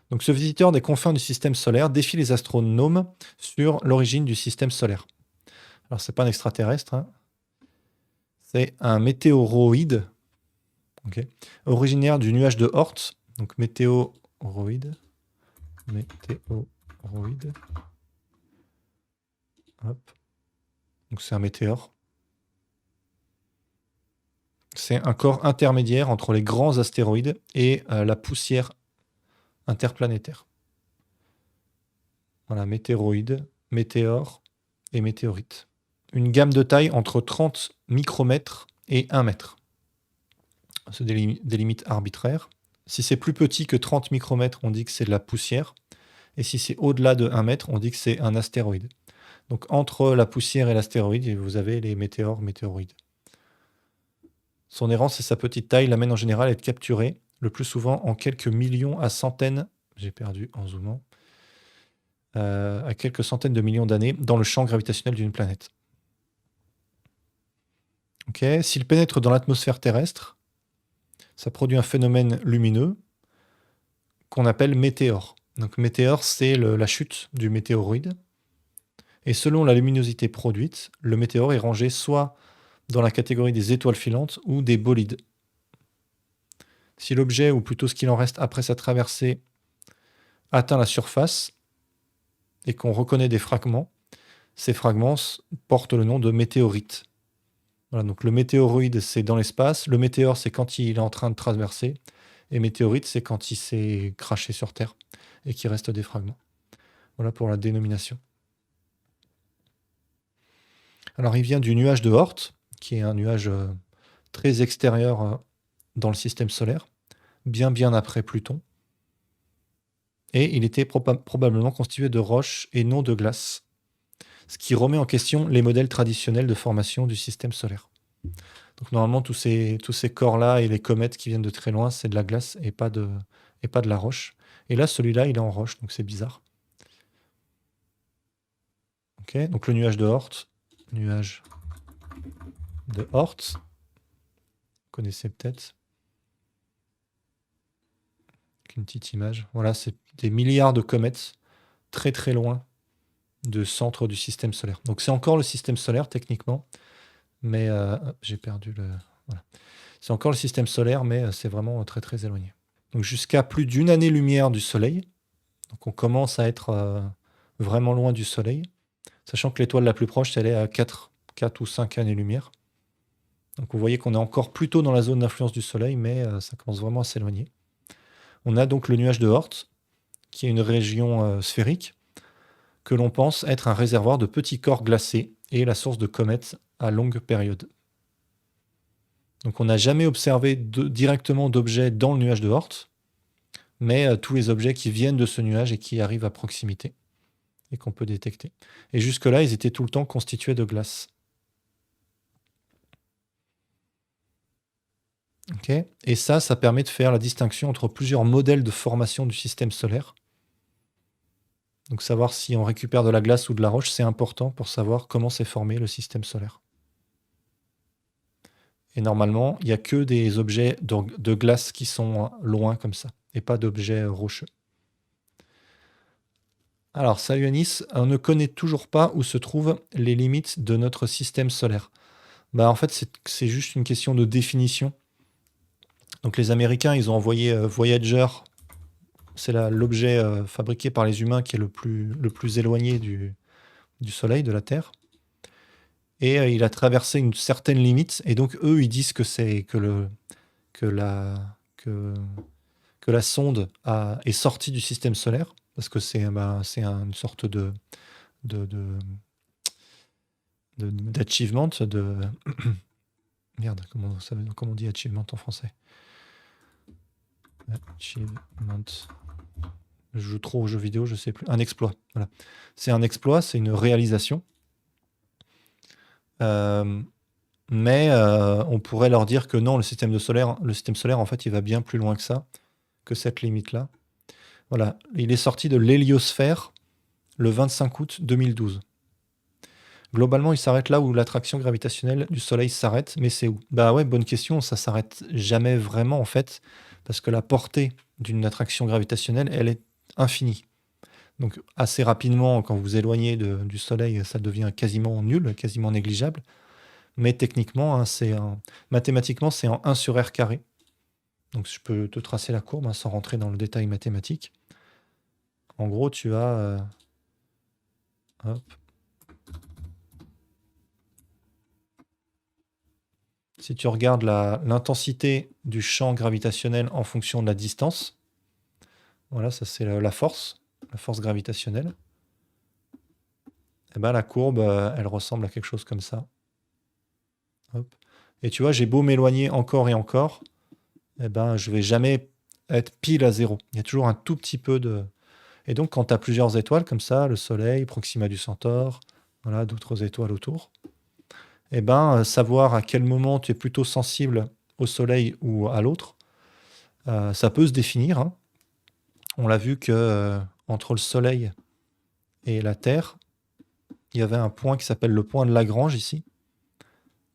Donc ce visiteur des confins du système solaire défie les astronomes sur l'origine du système solaire. Alors c'est pas un extraterrestre, hein. C'est un météoroïde, ok, originaire du nuage de Oort. Donc météoroïde. Hop. Donc c'est un météore. C'est un corps intermédiaire entre les grands astéroïdes et la poussière interplanétaire. Voilà, météoroïde, météore et météorite. Une gamme de taille entre 30 micromètres et 1 mètre. C'est des limites arbitraires. Si c'est plus petit que 30 micromètres, on dit que c'est de la poussière. Et si c'est au-delà de 1 mètre, on dit que c'est un astéroïde. Donc entre la poussière et l'astéroïde, vous avez les météores, météoroïdes. Son errance et sa petite taille l'amènent en général à être capturé, le plus souvent en quelques millions à centaines, j'ai perdu en zoomant, à quelques centaines de millions d'années dans le champ gravitationnel d'une planète. Ok, s'il pénètre dans l'atmosphère terrestre, ça produit un phénomène lumineux qu'on appelle météore. Donc météore, c'est la chute du météoroïde. Et selon la luminosité produite, le météore est rangé soit dans la catégorie des étoiles filantes ou des bolides. Si l'objet, ou plutôt ce qu'il en reste après sa traversée, atteint la surface et qu'on reconnaît des fragments, ces fragments portent le nom de météorites. Voilà, donc le météoroïde, c'est dans l'espace. Le météore, c'est quand il est en train de traverser. Et météorite, c'est quand il s'est craché sur Terre et qu'il reste des fragments. Voilà pour la dénomination. Alors, il vient du nuage de Oort, qui est un nuage très extérieur dans le système solaire, bien après Pluton. Et il était probablement constitué de roches et non de glace, ce qui remet en question les modèles traditionnels de formation du système solaire. Donc normalement, tous ces corps-là et les comètes qui viennent de très loin, c'est de la glace et pas de la roche. Et là, celui-là, il est en roche, donc c'est bizarre. Ok, donc le nuage de Oort. Nuage de Oort. Vous connaissez peut-être. Une petite image. Voilà, c'est des milliards de comètes très loin du centre du système solaire. Donc c'est encore le système solaire techniquement, mais j'ai perdu le... Voilà. C'est encore le système solaire, mais c'est vraiment très éloigné. Donc jusqu'à plus d'une année-lumière du Soleil. Donc on commence à être vraiment loin du Soleil, sachant que l'étoile la plus proche, elle est à 4 ou 5 années-lumière. Donc vous voyez qu'on est encore plutôt dans la zone d'influence du Soleil, mais ça commence vraiment à s'éloigner. On a donc le nuage de Oort, qui est une région sphérique, que l'on pense être un réservoir de petits corps glacés et la source de comètes à longue période. Donc on n'a jamais observé directement d'objets dans le nuage de Oort, mais tous les objets qui viennent de ce nuage et qui arrivent à proximité et qu'on peut détecter. Et jusque-là, ils étaient tout le temps constitués de glace. Okay. Et ça permet de faire la distinction entre plusieurs modèles de formation du système solaire. Donc savoir si on récupère de la glace ou de la roche, c'est important pour savoir comment s'est formé le système solaire. Et normalement, il n'y a que des objets de glace qui sont loin comme ça, et pas d'objets rocheux. Alors, salut Anis, on ne connaît toujours pas où se trouvent les limites de notre système solaire. En fait, c'est juste une question de définition. Donc les Américains, ils ont envoyé Voyager, c'est l'objet fabriqué par les humains qui est le plus éloigné du Soleil, de la Terre. Et il a traversé une certaine limite, et donc eux, ils disent que c'est que la sonde est sortie du système solaire, parce que c'est une sorte d'achievement, merde, comment on dit achievement en français? Achievement. Je joue trop aux jeux vidéo, je sais plus. Un exploit, voilà. C'est un exploit, c'est une réalisation. Mais on pourrait leur dire que non, le système solaire, en fait, il va bien plus loin que ça, que cette limite-là. Voilà, il est sorti de l'héliosphère le 25 août 2012. Globalement, il s'arrête là où l'attraction gravitationnelle du Soleil s'arrête, mais c'est où? Bah ouais, bonne question, ça s'arrête jamais vraiment en fait, parce que la portée d'une attraction gravitationnelle, elle est infinie. Donc assez rapidement, quand vous vous éloignez du Soleil, ça devient quasiment nul, quasiment négligeable. Mais techniquement, hein, mathématiquement, c'est en 1 sur r carré. Donc je peux te tracer la courbe, hein, sans rentrer dans le détail mathématique. En gros, tu as... hop. Si tu regardes l'intensité du champ gravitationnel en fonction de la distance, voilà, ça c'est la force gravitationnelle. Et ben la courbe, elle ressemble à quelque chose comme ça. Hop. Et tu vois, j'ai beau m'éloigner encore et encore, eh ben, je vais jamais être pile à zéro. Il y a toujours un tout petit peu de... Et donc, quand tu as plusieurs étoiles comme ça, le Soleil, Proxima du Centaure, voilà, d'autres étoiles autour, eh ben, savoir à quel moment tu es plutôt sensible au Soleil ou à l'autre, ça peut se définir, hein. On l'a vu que entre le Soleil et la Terre, il y avait un point qui s'appelle le point de Lagrange ici,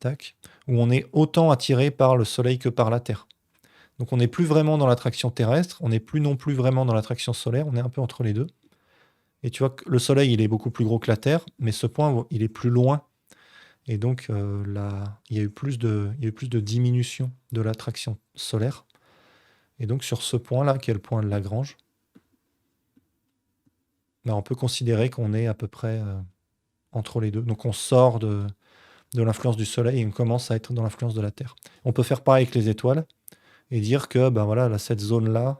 tac, où on est autant attiré par le Soleil que par la Terre. Donc on n'est plus vraiment dans l'attraction terrestre, on n'est plus non plus vraiment dans l'attraction solaire, on est un peu entre les deux. Et tu vois que le Soleil, il est beaucoup plus gros que la Terre, mais ce point, il est plus loin. Et donc il y a eu plus de diminution de l'attraction solaire. Et donc sur ce point-là, qui est le point de Lagrange, ben, on peut considérer qu'on est à peu près entre les deux. Donc on sort de l'influence du Soleil et on commence à être dans l'influence de la Terre. On peut faire pareil avec les étoiles et dire que ben voilà, là, cette zone-là,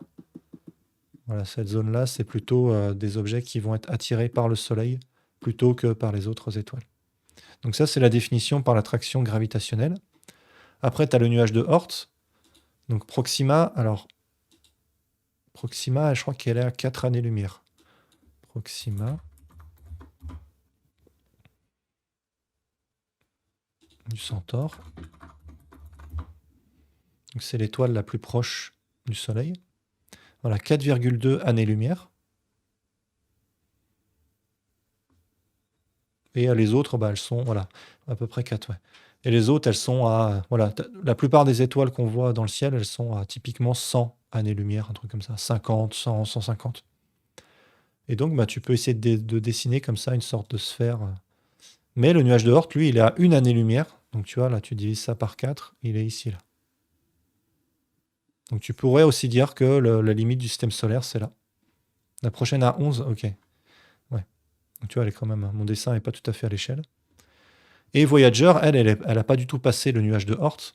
c'est plutôt des objets qui vont être attirés par le Soleil plutôt que par les autres étoiles. Donc ça, c'est la définition par l'attraction gravitationnelle. Après, tu as le nuage de Oort. Donc Proxima, je crois qu'elle est à 4 années-lumière. Proxima du Centaure. Donc c'est l'étoile la plus proche du Soleil. Voilà, 4,2 années-lumière. Et les autres, bah, elles sont voilà, à peu près 4, ouais. Et les autres, elles sont à... Voilà, la plupart des étoiles qu'on voit dans le ciel, elles sont à typiquement 100 années-lumière, un truc comme ça. 50, 100, 150. Et donc, bah, tu peux essayer de dessiner comme ça une sorte de sphère. Mais le nuage de Oort, lui, il est à 1 année-lumière. Donc, tu vois, là, tu divises ça par 4. Il est ici, là. Donc, tu pourrais aussi dire que la limite du système solaire, c'est là. La prochaine à 11, ok. Ouais. Donc, tu vois, elle est quand même... Mon dessin n'est pas tout à fait à l'échelle. Et Voyager, elle a pas du tout passé le nuage de Oort.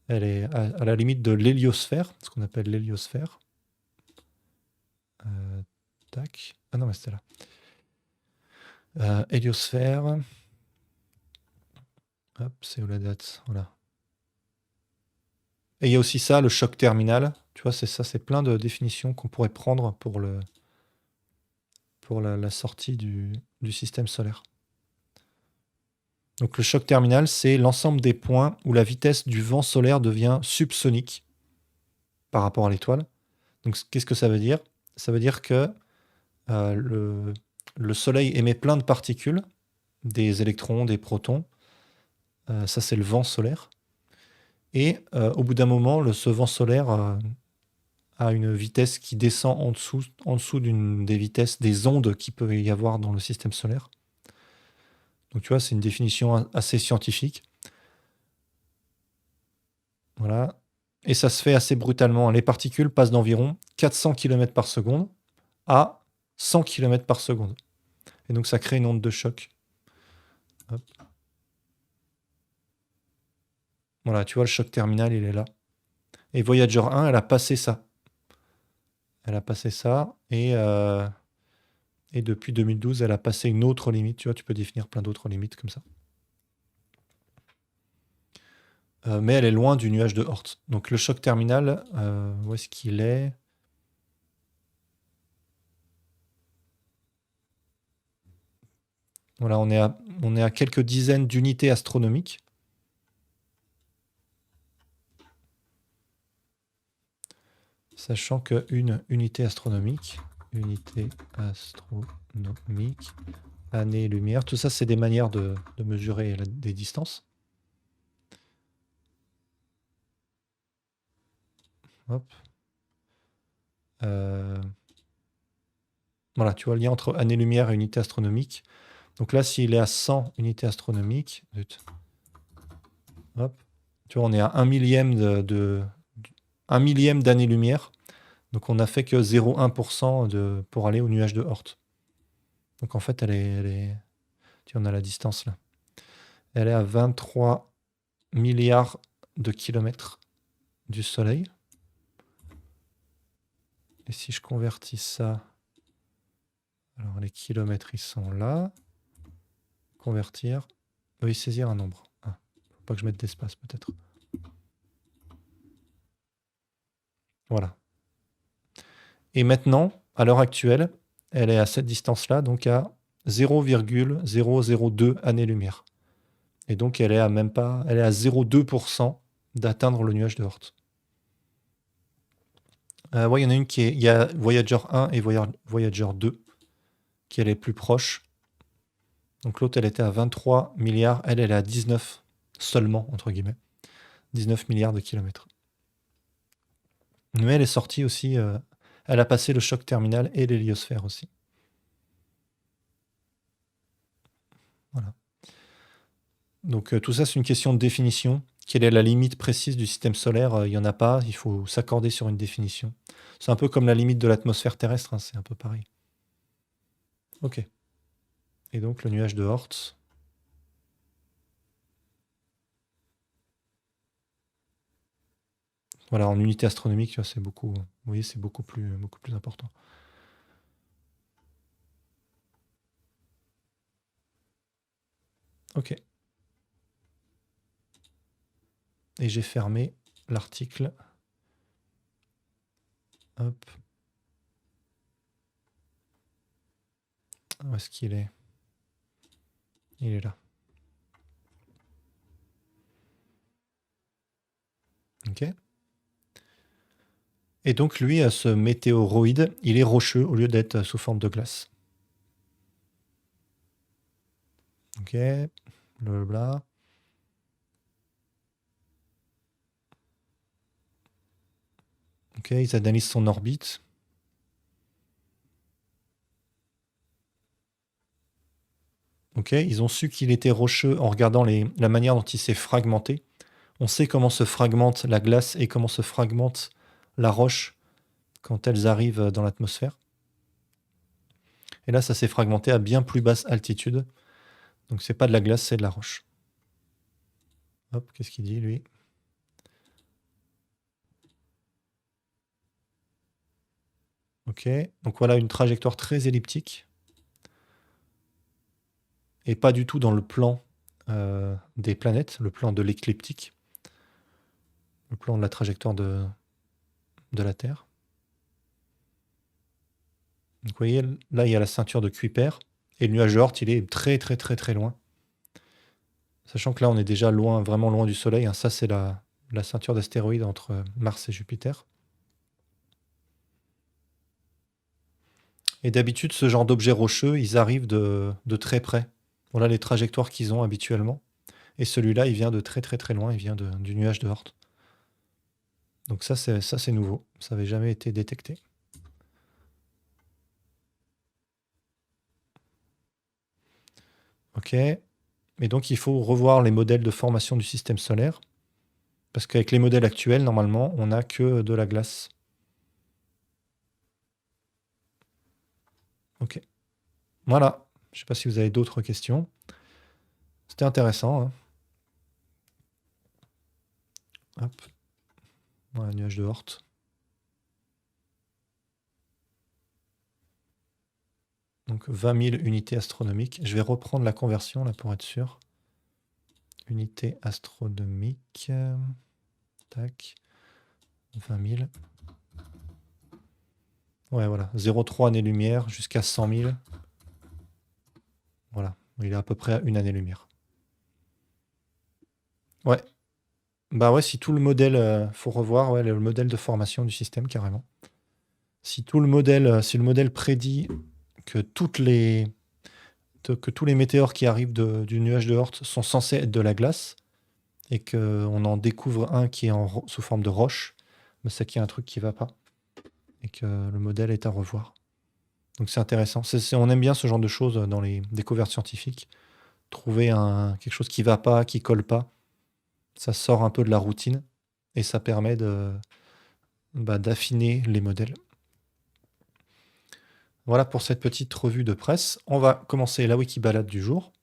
Elle est à la limite de l'héliosphère, ce qu'on appelle l'héliosphère. Tac. Ah non, mais c'était là. Héliosphère. Hop, c'est où la date? Voilà. Et il y a aussi ça, le choc terminal. Tu vois, c'est ça, c'est plein de définitions qu'on pourrait prendre pour la sortie du système solaire. Donc le choc terminal, c'est l'ensemble des points où la vitesse du vent solaire devient subsonique par rapport à l'étoile. Donc qu'est-ce que ça veut dire? Ça veut dire que le Soleil émet plein de particules, des électrons, des protons. Ça, c'est le vent solaire. Et au bout d'un moment, ce vent solaire a une vitesse qui descend en dessous des vitesses des ondes qu'il peut y avoir dans le système solaire. Donc tu vois, c'est une définition assez scientifique. Voilà. Et ça se fait assez brutalement. Les particules passent d'environ 400 km par seconde à 100 km par seconde. Et donc ça crée une onde de choc. Hop. Voilà, tu vois, le choc terminal, il est là. Et Voyager 1, elle a passé ça. Elle a passé ça. Et depuis 2012, elle a passé une autre limite. Tu vois, tu peux définir plein d'autres limites comme ça. Mais elle est loin du nuage de Oort. Donc le choc terminal, où est-ce qu'il est? Voilà, on est à quelques dizaines d'unités astronomiques. Sachant qu'une unité astronomique, année-lumière, tout ça, c'est des manières de mesurer des distances. Hop. Voilà, tu vois le lien entre année-lumière et unité astronomique. Donc là, s'il est à 100 unités astronomiques, hop, tu vois, on est à 1 millième 1 millième d'année-lumière. Donc on n'a fait que 0,1% pour aller au nuage de Oort. Donc en fait, tu en as la distance là. Elle est à 23 milliards de kilomètres du Soleil. Et si je convertis ça, alors les kilomètres, ils sont là. Convertir. Oui, saisir un nombre. Ah, faut pas que je mette d'espace peut-être. Voilà. Et maintenant, à l'heure actuelle, elle est à cette distance-là, donc à 0,002 années-lumière. Et donc elle est à même pas, elle est à 0,2% d'atteindre le nuage de Oort. Ouais, il y en a une il y a Voyager 1 et Voyager 2 qui elle est plus proche. Donc l'autre elle était à 23 milliards, elle est à 19 seulement entre guillemets, 19 milliards de kilomètres. Mais elle est sortie aussi, elle a passé le choc terminal et l'héliosphère aussi. Voilà. Donc tout ça c'est une question de définition. Quelle est la limite précise du système solaire? Il n'y en a pas, il faut s'accorder sur une définition. C'est un peu comme la limite de l'atmosphère terrestre, hein, c'est un peu pareil. Ok. Et donc le nuage de Oort. Voilà, en unité astronomique, tu vois, c'est beaucoup, vous voyez, c'est beaucoup plus important. Ok. Et j'ai fermé l'article. Hop. Où est-ce qu'il est? Il est là. Ok. Et donc lui, ce météoroïde, il est rocheux au lieu d'être sous forme de glace. Ok. Blablabla. Ok, ils analysent son orbite. Ok, ils ont su qu'il était rocheux en regardant la manière dont il s'est fragmenté. On sait comment se fragmente la glace et comment se fragmente la roche quand elles arrivent dans l'atmosphère. Et là, ça s'est fragmenté à bien plus basse altitude. Donc c'est pas de la glace, c'est de la roche. Hop, qu'est-ce qu'il dit lui? Ok, donc voilà une trajectoire très elliptique. Et pas du tout dans le plan des planètes, le plan de l'écliptique. Le plan de la trajectoire de la Terre. Donc vous voyez, là il y a la ceinture de Kuiper. Et le nuage de Oort, il est très très très très loin. Sachant que là on est déjà loin, vraiment loin du Soleil, hein. Ça c'est la ceinture d'astéroïdes entre Mars et Jupiter. Et d'habitude, ce genre d'objets rocheux, ils arrivent de très près. Voilà les trajectoires qu'ils ont habituellement. Et celui-là, il vient de très très très loin, il vient du nuage de Oort. Donc ça c'est nouveau, ça n'avait jamais été détecté. Ok. Et donc il faut revoir les modèles de formation du système solaire. Parce qu'avec les modèles actuels, normalement, on n'a que de la glace. Ok. Voilà. Je ne sais pas si vous avez d'autres questions. C'était intéressant, hein. Hop. Voilà, nuage de Oort. Donc 20 000 unités astronomiques. Je vais reprendre la conversion là pour être sûr. Unité astronomique. Tac. 20 000. Ouais, voilà. 0,3 années-lumière jusqu'à 100 000. Voilà. Il est à peu près à une année-lumière. Ouais. Bah ouais, si tout le modèle, faut revoir ouais, le modèle de formation du système carrément. Si tout le modèle, si le modèle prédit que tous les météores qui arrivent du nuage de Oort sont censés être de la glace et qu'on en découvre un qui est sous forme de roche, mais c'est qu'il y a un truc qui va pas et que le modèle est à revoir. Donc c'est intéressant. On aime bien ce genre de choses dans les découvertes scientifiques. Trouver quelque chose qui va pas, qui colle pas. Ça sort un peu de la routine et ça permet d'affiner les modèles. Voilà pour cette petite revue de presse. On va commencer la Wikibalade du jour.